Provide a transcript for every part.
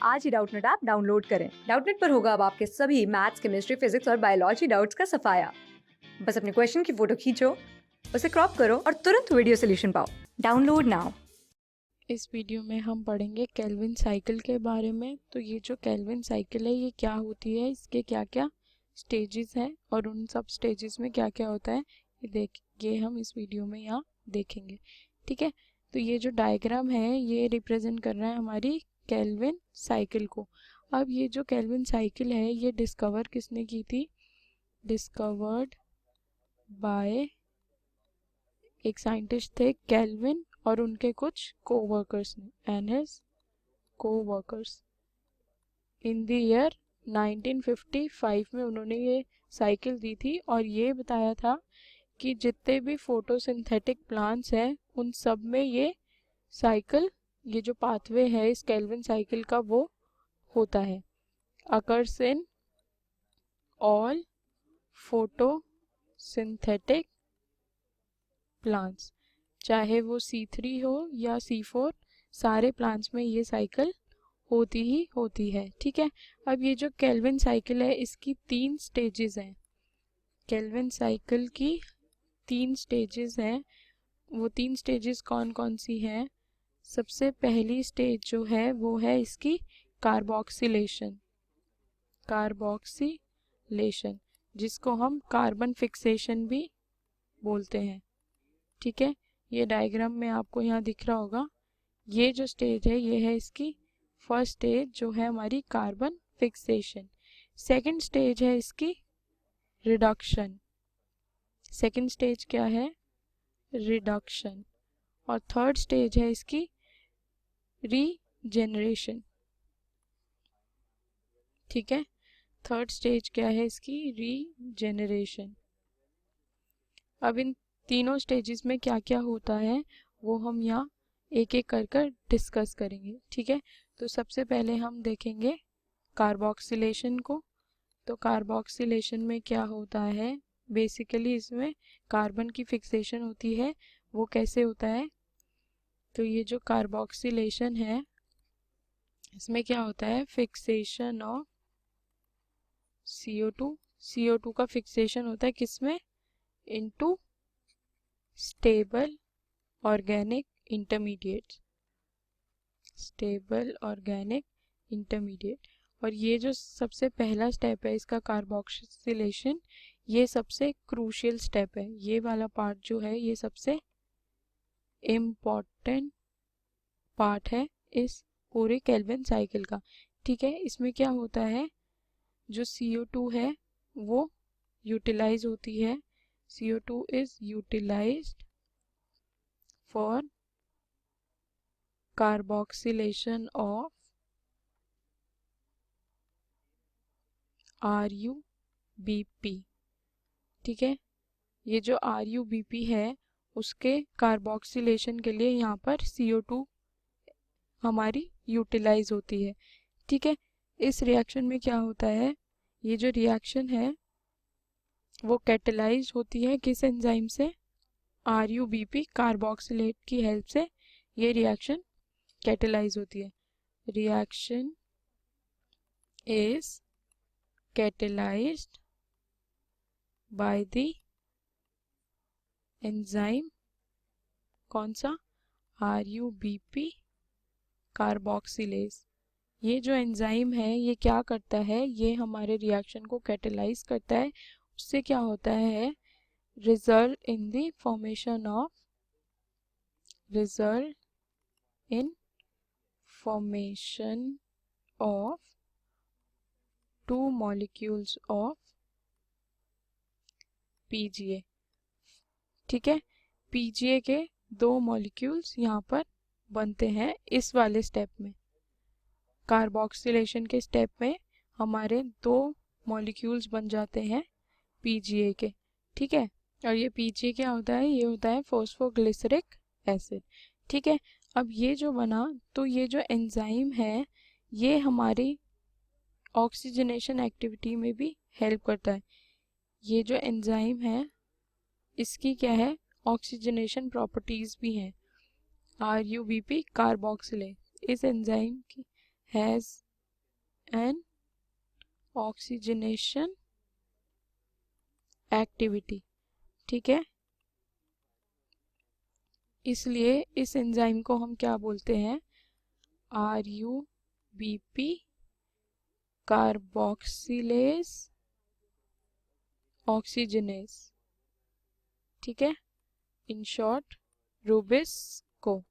आज ही Doubtnut app download करें। Doubtnut पर होगा अब आपके सभी मैथ्स, केमिस्ट्री, फिजिक्स और बायोलॉजी डाउट्स का सफाया। बस अपने क्वेश्चन की फोटो खींचो, उसे क्रॉप करो और तुरंत वीडियो सोल्यूशन पाओ। Download now. इस वीडियो में हम पढ़ेंगे केल्विन साइकिल के बारे में। तो ये जो केल्विन साइकिल है ये क्या होती है, इसके क्या क्या स्टेजेस हैं और उन सब स्टेजेस में क्या क्या होता है ये हम इस वीडियो में यहाँ देखेंगे। ठीक है, तो ये जो डायग्राम है ये रिप्रेजेंट कर रहा है हमारी केल्विन साइकिल को। अब ये जो केल्विन साइकिल है ये डिस्कवर किसने की थी? डिस्कवर्ड बाय एक साइंटिस्ट थे केल्विन और उनके कुछ कोवर्कर्स ने, and his coworkers in the year 1955 में उन्होंने ये साइकिल दी थी और ये बताया था कि जितने भी फोटोसिंथेटिक प्लांट्स हैं उन सब में ये साइकिल, ये जो पाथवे है इस केल्विन साइकिल का वो होता है। Occurs in all photosynthetic plants, चाहे वो C3 हो या C4, सारे प्लांट्स में ये साइकिल होती ही होती है। ठीक है, अब ये जो केल्विन साइकिल है इसकी 3 स्टेजेस हैं। केल्विन साइकिल की 3 स्टेजेस हैं। वो 3 स्टेजेस कौन कौन सी हैं? सबसे पहली स्टेज जो है वो है इसकी कार्बोक्सिलेशन। कार्बोक्सिलेशन जिसको हम कार्बन फिक्सेशन भी बोलते हैं। ठीक है, ये डायग्राम में आपको यहाँ दिख रहा होगा। ये जो स्टेज है ये है इसकी फर्स्ट स्टेज जो है हमारी कार्बन फिक्सेशन। सेकंड स्टेज है इसकी रिडक्शन। सेकंड स्टेज क्या है? रिडक्शन। और थर्ड स्टेज है इसकी रीजेनरेशन। ठीक है, थर्ड स्टेज क्या है इसकी? रीजेनरेशन। अब इन तीनों स्टेजेस में क्या क्या होता है वो हम यहाँ एक एक कर कर डिस्कस करेंगे। ठीक है, तो सबसे पहले हम देखेंगे कार्बोक्सिलेशन को। तो कार्बोक्सिलेशन में क्या होता है? बेसिकली इसमें कार्बन की फिक्सेशन होती है। वो कैसे होता है? तो ये जो कार्बोक्सिलेशन है इसमें क्या होता है? Fixation of CO2। CO2 का फिक्सेशन होता है किसमें? Into stable organic intermediate. Stable organic intermediate. और ये जो सबसे पहला स्टेप है इसका कार्बोक्सिलेशन, ये सबसे क्रूशियल स्टेप है। ये वाला पार्ट जो है ये सबसे इम्पोर्टेंट पार्ट है इस पूरे केल्विन साइकिल का। ठीक है, इसमें क्या होता है? जो CO2 है वो यूटिलाइज होती है। CO2 is utilised for carboxylation of RuBP। ठीक है, ये जो RuBP है उसके कार्बोक्सिलेशन के लिए यहाँ पर CO2 हमारी यूटिलाइज होती है। ठीक है, इस रिएक्शन में क्या होता है? ये जो रिएक्शन है वो कैटेलाइज होती है किस एंजाइम से? RuBP कार्बोक्सिलेट की हेल्प से ये रिएक्शन कैटेलाइज होती है। Reaction is catalyzed by the enzyme, कौन सा? RuBP carboxylase. ये जो एंजाइम है ये क्या करता है? ये हमारे रिएक्शन को कैटेलाइज करता है। उससे क्या होता है? Result in the formation of two molecules of PGA। ठीक है, PGA के 2 मॉलिक्यूल्स यहाँ पर बनते हैं इस वाले स्टेप में। कार्बोक्सिलेशन के स्टेप में हमारे 2 मॉलिक्यूल्स बन जाते हैं PGA के। ठीक है, और ये PGA क्या होता है? ये होता है फॉस्फोग्लिसरिक एसिड। ठीक है, अब ये जो बना तो ये जो एंजाइम है ये हमारी ऑक्सीजनेशन एक्टिविटी में भी हेल्प करता है। ये जो एंजाइम है इसकी क्या है? ऑक्सीजनेशन प्रॉपर्टीज भी हैं। RuBP कार्बोक्सिलेज इस एंजाइम की हैज़ एंड ऑक्सीजनेशन एक्टिविटी। ठीक है, इसलिए इस एंजाइम को हम क्या बोलते हैं, RUBP कार्बोक्सिलेज ऑक्सीजनेज। ठीक है, इन शॉर्ट रुबिस्को।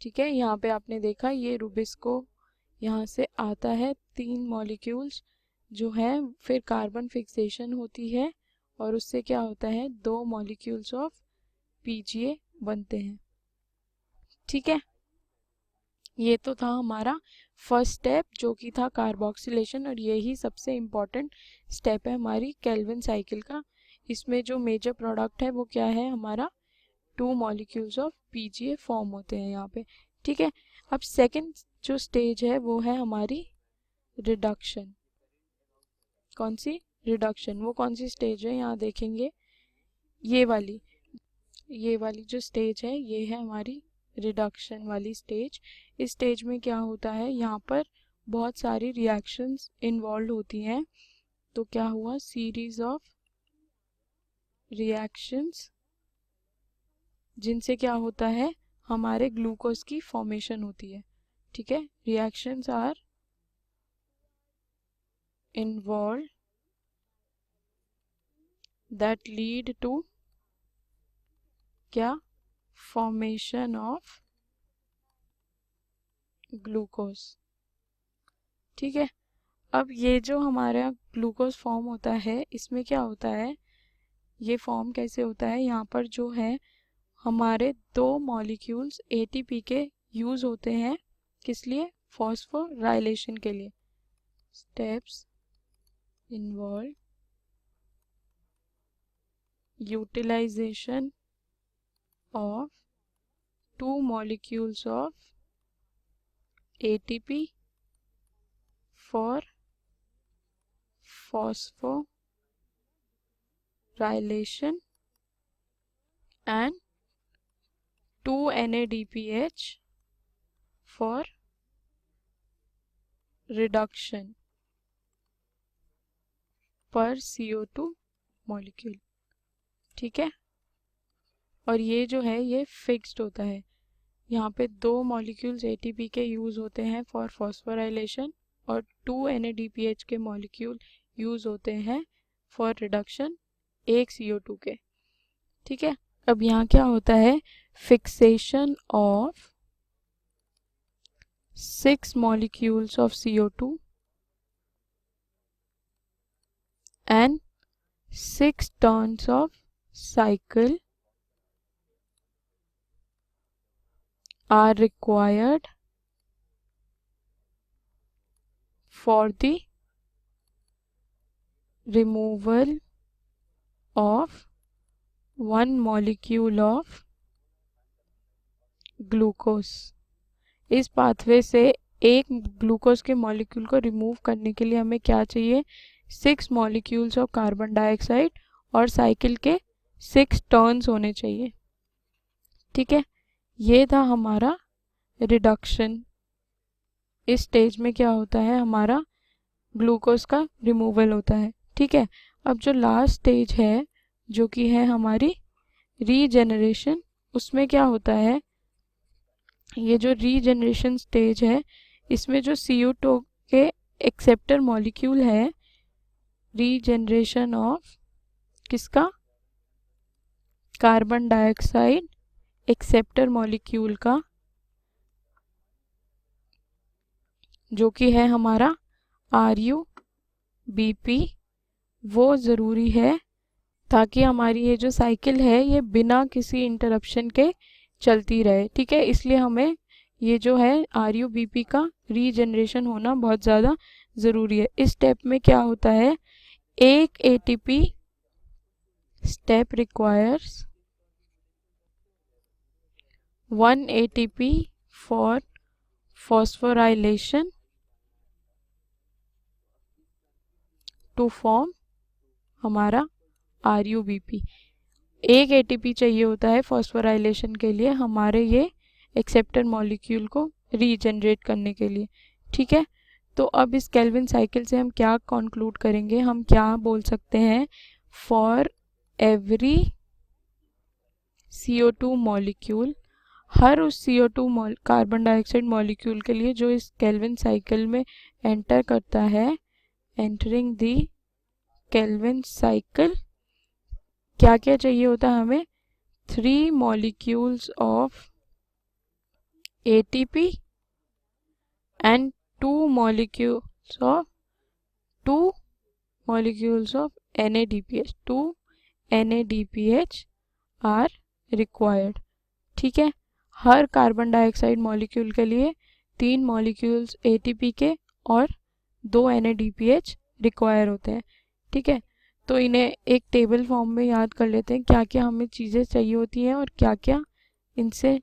ठीक है, यहाँ पे आपने देखा ये रुबिस्को यहाँ से आता है, 3 मॉलिक्यूल्स जो है, फिर कार्बन फिक्सेशन होती है और उससे क्या होता है, 2 मॉलिक्यूल्स ऑफ PGA बनते हैं। ठीक है, ये तो था हमारा फर्स्ट स्टेप जो कि था कार्बोक्सिलेशन, और यही सबसे इम्पॉर्टेंट स्टेप है हमारी केल्विन साइकिल का। इसमें जो मेजर प्रोडक्ट है वो क्या है, हमारा 2 मॉलिक्यूल्स ऑफ PGA फॉर्म होते हैं यहाँ पे। ठीक है, अब सेकंड जो स्टेज है वो है हमारी रिडक्शन। कौन सी, रिडक्शन। वो कौन सी स्टेज है, यहाँ देखेंगे, ये वाली जो स्टेज है ये है हमारी रिडक्शन वाली स्टेज। इस स्टेज में क्या होता है, यहाँ पर बहुत सारी रिएक्शंस इन्वॉल्व होती हैं। तो क्या हुआ, सीरीज ऑफ रिएक्शंस जिनसे क्या होता है, हमारे ग्लूकोज की फॉर्मेशन होती है। ठीक है, reactions are involve that lead to क्या, फॉर्मेशन ऑफ ग्लूकोज। ठीक है, अब ये जो हमारा ग्लूकोज फॉर्म होता है इसमें क्या होता है, ये फॉर्म कैसे होता है, यहाँ पर जो है हमारे 2 मॉलिक्यूल्स ATP के यूज होते हैं, किस लिए, फॉस्फोराइलेशन के लिए। Steps involve utilisation of 2 molecules of ATP for phosphorylation and 2 NADPH for reduction per CO2 molecule। ठीक है, और ये जो है ये फिक्स्ड होता है, यहाँ पे 2 मॉलिक्यूल्स ATP के यूज होते हैं फॉर फॉस्फोराइलेशन और 2 NADPH के मॉलिक्यूल यूज होते हैं फॉर रिडक्शन 1 CO2 के। ठीक है, अब यहाँ क्या होता है, fixation of 6 molecules of CO2 and 6 turns of cycle are required for the removal of 1 molecule of glucose। इस पाथवे से एक ग्लूकोज के मॉलिक्यूल को रिमूव करने के लिए हमें क्या चाहिए, 6 मॉलिक्यूल्स ऑफ कार्बन डाइऑक्साइड और साइकिल के 6 टर्न्स होने चाहिए। ठीक है, ये था हमारा रिडक्शन। इस स्टेज में क्या होता है, हमारा ग्लूकोज का रिमूवल होता है। ठीक है, अब जो लास्ट स्टेज है जो कि है हमारी रीजेनरेशन, उसमें क्या होता है, ये जो रीजेनरेशन स्टेज है इसमें जो CO2 के एक्सेप्टर मॉलिक्यूल है, रीजेनरेशन ऑफ किसका, कार्बन डाइऑक्साइड एक्सेप्टर मॉलिक्यूल का, जो कि है हमारा RUBP, वो ज़रूरी है ताकि हमारी ये जो साइकिल है ये बिना किसी इंटरप्शन के चलती रहे। ठीक है, इसलिए हमें ये जो है RUBP का रीजनरेशन होना बहुत ज़्यादा ज़रूरी है। इस स्टेप में क्या होता है, एक ATP step requires 1 ATP for phosphorylation to form हमारा RUBP। एक ATP चाहिए होता है फॉस्फोराइलेशन के लिए हमारे ये एक्सेप्टर मॉलिक्यूल को रीजनरेट करने के लिए। ठीक है, तो अब इस केल्विन साइकिल से हम क्या कंक्लूड करेंगे, हम क्या बोल सकते हैं, फॉर एवरी CO2 मॉलिक्यूल, हर उस CO2 कार्बन डाइऑक्साइड मॉलिक्यूल के लिए जो इस केल्विन साइकिल में एंटर करता है, एंटरिंग द केल्विन साइकिल, क्या क्या चाहिए होता है हमें, 3 molecules of ATP and 2 molecules of NADPH. 2 NADPH are required. ठीक है, हर कार्बन डाइऑक्साइड मॉलिक्यूल के लिए 3 मॉलिक्यूल्स ATP के और 2 NADPH रिक्वायर होते हैं. ठीक है, तो इन्हें एक टेबल फॉर्म में याद कर लेते हैं, क्या क्या हमें चीज़ें चाहिए होती हैं और क्या क्या इनसे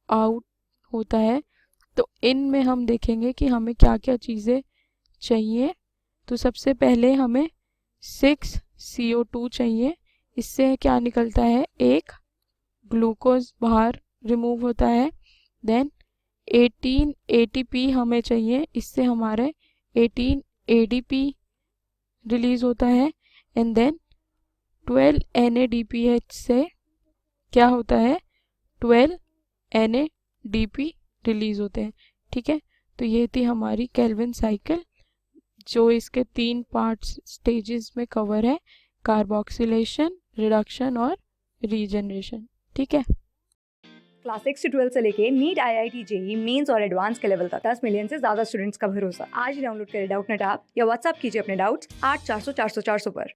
आउट होता है. तो इनमें हम देखेंगे कि हमें क्या क्या चीज़ें चाहिए. तो सबसे पहले हमें 6 CO2 चाहिए. इससे क्या निकलता है, एक ग्लूकोज बाहर रिमूव होता है. देन 18 ATP हमें चाहिए, इससे हमारे 18 ADP रिलीज होता है. एंड देन 12 NADPH से क्या होता है, 12 NADP रिलीज होते हैं. ठीक है, तो ये थी हमारी केल्विन साइकिल जो इसके 3 पार्ट्स स्टेजेस में कवर है, कार्बोक्सिलेशन, रिडक्शन और रीजनरेशन. ठीक है, क्लास 6 से 12 से लेके नीट, IIT, JEE मेंस और एडवांस के लेवल तक 10 मिलियन से ज्यादा स्टूडेंट्स का भरोसा. आज ही डाउनलोड करें डाउटनेट ऐप या व्हाट्सएप कीजिए अपने डाउट्स 8400 400 400 पर.